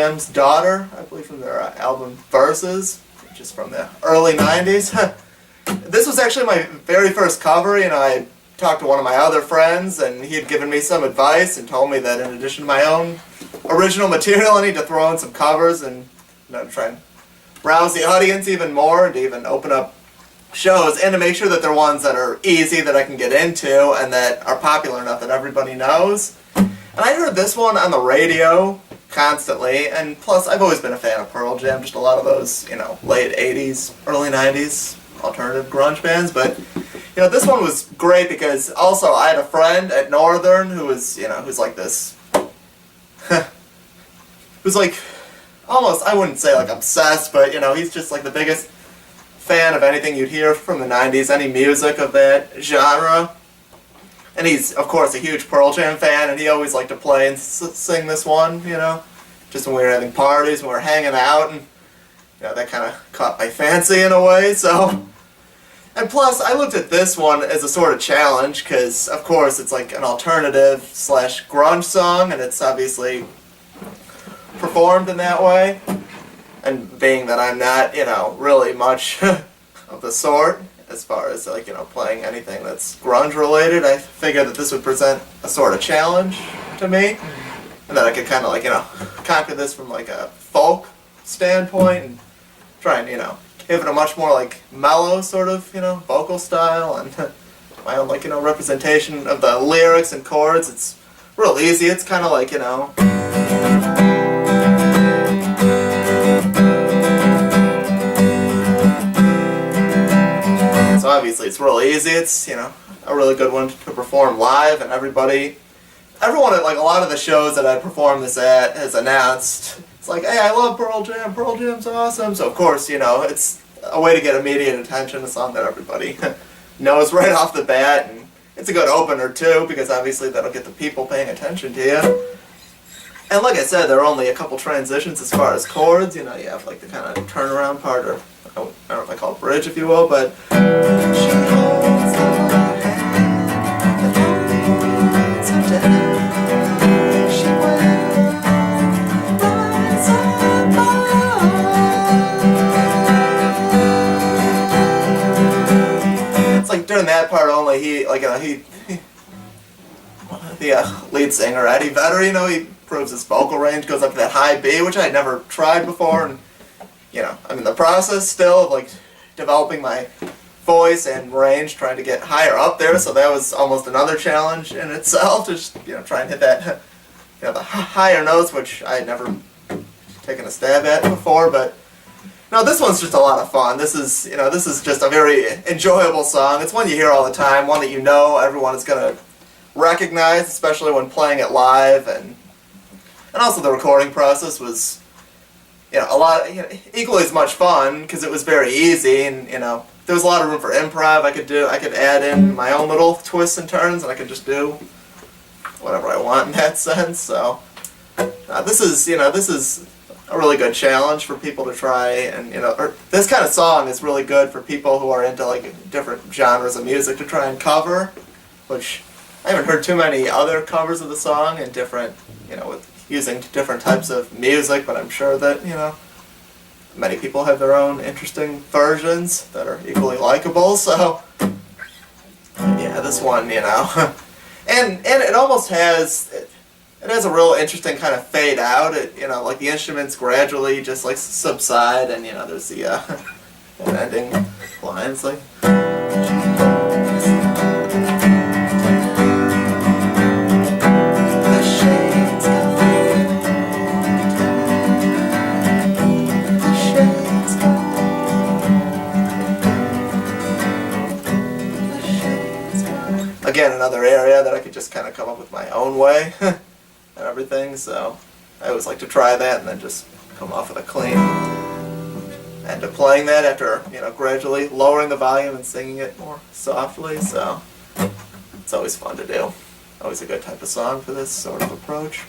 Jam's Daughter, I believe from their album Verses, which is from the early 90s. This was actually my very first cover. I talked to one of my other friends, and he had given me some advice and told me that in addition to my own original material, I need to throw in some covers and try and rouse the audience even more, and to even open up shows, and to make sure that they're ones that are easy, that I can get into, and that are popular enough that everybody knows. And I heard this one on the radio constantly, and plus I've always been a fan of Pearl Jam, just a lot of those, late 80s, early 90s alternative grunge bands, but this one was great because also I had a friend at Northern who was, who's like this, who's like almost, I wouldn't say like obsessed, but he's just like the biggest fan of anything you'd hear from the 90s, any music of that genre. And he's, of course, a huge Pearl Jam fan, and he always liked to play and sing this one, just when we were having parties, when we were hanging out, and that kind of caught my fancy in a way, so. And plus, I looked at this one as a sort of challenge, because, of course, it's like an alternative / grunge song, and it's obviously performed in that way. And being that I'm not, really much of the sort, as far as, playing anything that's grunge related, I figured that this would present a sort of challenge to me. And that I could kind of, conquer this from, a folk standpoint, and try and, give it a much more, mellow sort of, vocal style, and my own, representation of the lyrics and chords. It's real easy. It's kind of so obviously it's real easy. It's, a really good one to perform live, and everyone at, a lot of the shows that I perform this at has announced, it's like, hey, I love Pearl Jam, Pearl Jam's awesome. So of course, it's a way to get immediate attention, a song that everybody knows right off the bat, and it's a good opener too, because obviously that'll get the people paying attention to you. And like I said, there are only a couple transitions as far as chords. You have the kind of turnaround part, or I don't know if I call it bridge, if you will, but during that part only, the lead singer, Eddie Vedder, he proves his vocal range, goes up to that high B, which I had never tried before, and, I'm in the process still of, developing my voice and range, trying to get higher up there, so that was almost another challenge in itself, to just, try and hit that, the higher notes, which I had never taken a stab at before, but no, this one's just a lot of fun. This is just a very enjoyable song. It's one you hear all the time, one that everyone is going to recognize, especially when playing it live, and also the recording process was, a lot, equally as much fun, because it was very easy, and, there was a lot of room for improv. I could add in my own little twists and turns, and I could just do whatever I want in that sense, so, this is a really good challenge for people to try, and this kind of song is really good for people who are into different genres of music to try and cover, which I haven't heard too many other covers of the song in different, with using different types of music, but I'm sure that, many people have their own interesting versions that are equally likable, so yeah, this one, and it almost has, it has a real interesting kind of fade out. It, the instruments gradually just subside, and there's the ending lines again, another area that I could just kind of come up with my own way. And everything, so I always like to try that and then just come off with a clean end of playing that after, gradually lowering the volume and singing it more softly, so it's always fun to do. Always a good type of song for this sort of approach.